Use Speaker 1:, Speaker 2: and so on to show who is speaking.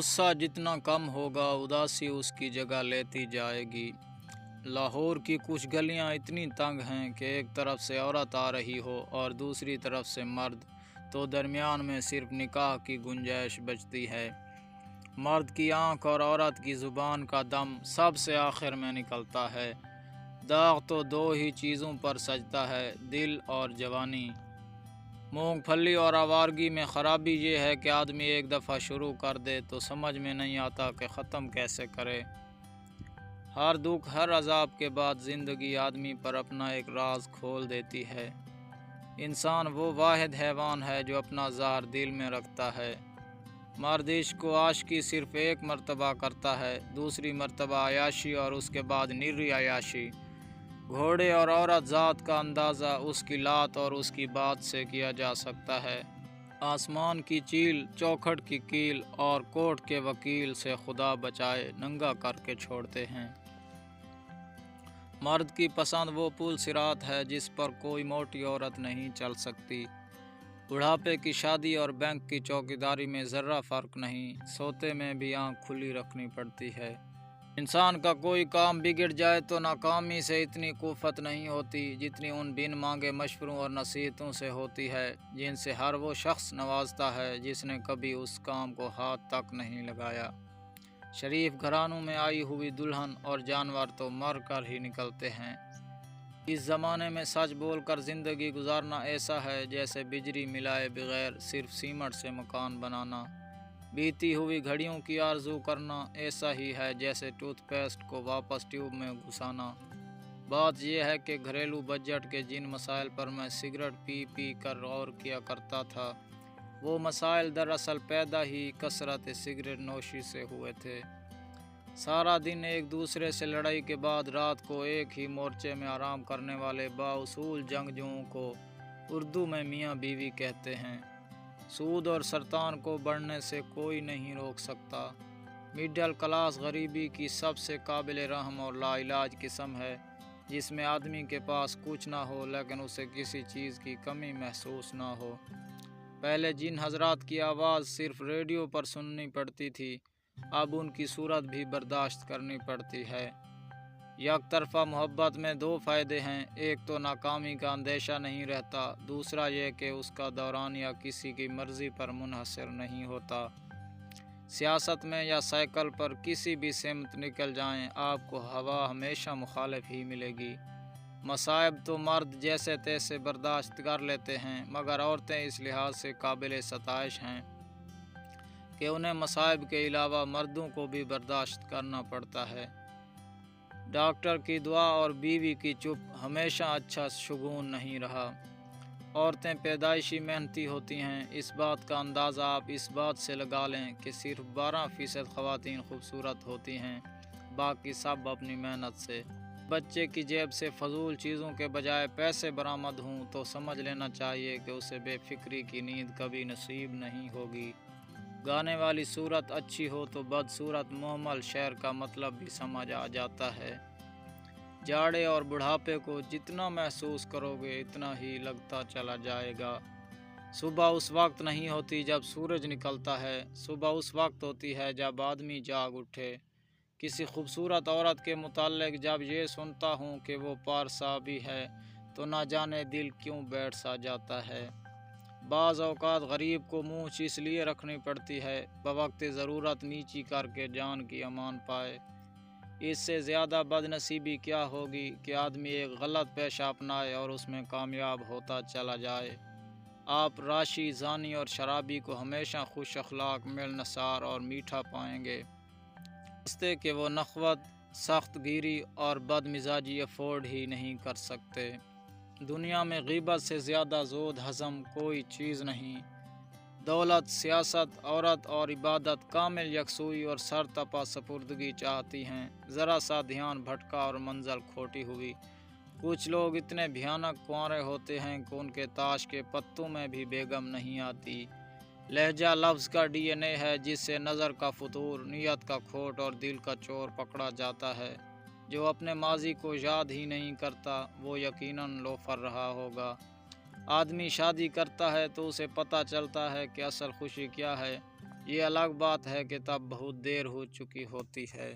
Speaker 1: غصہ جتنا کم ہوگا اداسی اس کی جگہ لیتی جائے گی۔ لاہور کی کچھ گلیاں اتنی تنگ ہیں کہ ایک طرف سے عورت آ رہی ہو اور دوسری طرف سے مرد، تو درمیان میں صرف نکاح کی گنجائش بچتی ہے۔ مرد کی آنکھ اور عورت کی زبان کا دم سب سے آخر میں نکلتا ہے۔ داغ تو دو ہی چیزوں پر سجتا ہے، دل اور جوانی۔ مونگ پھلی اور آوارگی میں خرابی یہ ہے کہ آدمی ایک دفعہ شروع کر دے تو سمجھ میں نہیں آتا کہ ختم کیسے کرے۔ ہر دکھ ہر عذاب کے بعد زندگی آدمی پر اپنا ایک راز کھول دیتی ہے۔ انسان وہ واحد حیوان ہے جو اپنا زہر دل میں رکھتا ہے۔ مرد عشق و عاشقی صرف ایک مرتبہ کرتا ہے، دوسری مرتبہ عیاشی اور اس کے بعد نری عیاشی۔ گھوڑے اور عورت ذات کا اندازہ اس کی لات اور اس کی بات سے کیا جا سکتا ہے۔ آسمان کی چیل، چوکھٹ کی کیل اور کورٹ کے وکیل سے خدا بچائے ننگا کر کے چھوڑتے ہیں۔ مرد کی پسند وہ پل صراط ہے جس پر کوئی موٹی عورت نہیں چل سکتی۔ بڑھاپے کی شادی اور بینک کی چوکیداری میں ذرہ فرق نہیں، سوتے میں بھی آنکھ کھلی رکھنی پڑتی ہے۔ انسان کا کوئی کام بگڑ جائے تو ناکامی سے اتنی کوفت نہیں ہوتی جتنی ان بن مانگے مشوروں اور نصیحتوں سے ہوتی ہے جن سے ہر وہ شخص نوازتا ہے جس نے کبھی اس کام کو ہاتھ تک نہیں لگایا۔ شریف گھرانوں میں آئی ہوئی دلہن اور جانور تو مر کر ہی نکلتے ہیں۔ اس زمانے میں سچ بول کر زندگی گزارنا ایسا ہے جیسے بجری ملائے بغیر صرف سیمنٹ سے مکان بنانا۔ بیتی ہوئی گھڑیوں کی آرزو کرنا ایسا ہی ہے جیسے ٹوتھ پیسٹ کو واپس ٹیوب میں گھسانا۔ بات یہ ہے کہ گھریلو بجٹ کے جن مسائل پر میں سگریٹ پی پی کر غور کیا کرتا تھا، وہ مسائل دراصل پیدا ہی کثرت سگریٹ نوشی سے ہوئے تھے۔ سارا دن ایک دوسرے سے لڑائی کے بعد رات کو ایک ہی مورچے میں آرام کرنے والے بااصول جنگجوؤں کو اردو میں میاں بیوی کہتے ہیں۔ سود اور سرطان کو بڑھنے سے کوئی نہیں روک سکتا۔ مڈل کلاس غریبی کی سب سے قابل رحم اور لا علاج قسم ہے، جس میں آدمی کے پاس کچھ نہ ہو لیکن اسے کسی چیز کی کمی محسوس نہ ہو۔ پہلے جن حضرات کی آواز صرف ریڈیو پر سننی پڑتی تھی، اب ان کی صورت بھی برداشت کرنی پڑتی ہے۔ یک طرفہ محبت میں دو فائدے ہیں، ایک تو ناکامی کا اندیشہ نہیں رہتا، دوسرا یہ کہ اس کا دورانیہ کسی کی مرضی پر منحصر نہیں ہوتا۔ سیاست میں یا سائیکل پر کسی بھی سمت نکل جائیں، آپ کو ہوا ہمیشہ مخالف ہی ملے گی۔ مصائب تو مرد جیسے تیسے برداشت کر لیتے ہیں، مگر عورتیں اس لحاظ سے قابل ستائش ہیں کہ انہیں مصائب کے علاوہ مردوں کو بھی برداشت کرنا پڑتا ہے۔ ڈاکٹر کی دعا اور بیوی کی چپ ہمیشہ اچھا شگون نہیں رہا۔ عورتیں پیدائشی محنتی ہوتی ہیں، اس بات کا اندازہ آپ اس بات سے لگا لیں کہ صرف 12% خواتین خوبصورت ہوتی ہیں، باقی سب اپنی محنت سے۔ بچے کی جیب سے فضول چیزوں کے بجائے پیسے برآمد ہوں تو سمجھ لینا چاہیے کہ اسے بے فکری کی نیند کبھی نصیب نہیں ہوگی۔ گانے والی صورت اچھی ہو تو بدصورت مہمل شعر کا مطلب بھی سمجھ آ جاتا ہے۔ جاڑے اور بڑھاپے کو جتنا محسوس کرو گے اتنا ہی لگتا چلا جائے گا۔ صبح اس وقت نہیں ہوتی جب سورج نکلتا ہے، صبح اس وقت ہوتی ہے جب آدمی جاگ اٹھے۔ کسی خوبصورت عورت کے متعلق جب یہ سنتا ہوں کہ وہ پارسا بھی ہے تو نہ جانے دل کیوں بیٹھ سا جاتا ہے۔ بعض اوقات غریب کو مونچھ اس لیے رکھنی پڑتی ہے بوقت ضرورت نیچی کر کے جان کی امان پائے۔ اس سے زیادہ بد نصیبی کیا ہوگی کہ آدمی ایک غلط پیشہ اپنائے اور اس میں کامیاب ہوتا چلا جائے۔ آپ راشی، زانی اور شرابی کو ہمیشہ خوش اخلاق، ملنسار اور میٹھا پائیں گے، راستے کہ وہ نخوت، سخت گیری اور بد مزاجی افورڈ ہی نہیں کر سکتے۔ دنیا میں غیبت سے زیادہ زود ہضم کوئی چیز نہیں۔ دولت، سیاست، عورت اور عبادت کامل یکسوئی اور سرتپا سپردگی چاہتی ہیں۔ ذرا سا دھیان بھٹکا اور منزل کھوٹی ہوئی۔ کچھ لوگ اتنے بھیانک کنوارے ہوتے ہیں کہ ان کے تاش کے پتوں میں بھی بیگم نہیں آتی۔ لہجہ لفظ کا ڈی این اے ہے جس سے نظر کا فتور، نیت کا کھوٹ اور دل کا چور پکڑا جاتا ہے۔ جو اپنے ماضی کو یاد ہی نہیں کرتا وہ یقیناً لوفر رہا ہوگا۔ آدمی شادی کرتا ہے تو اسے پتہ چلتا ہے کہ اصل خوشی کیا ہے۔ یہ الگ بات ہے کہ تب بہت دیر ہو چکی ہوتی ہے۔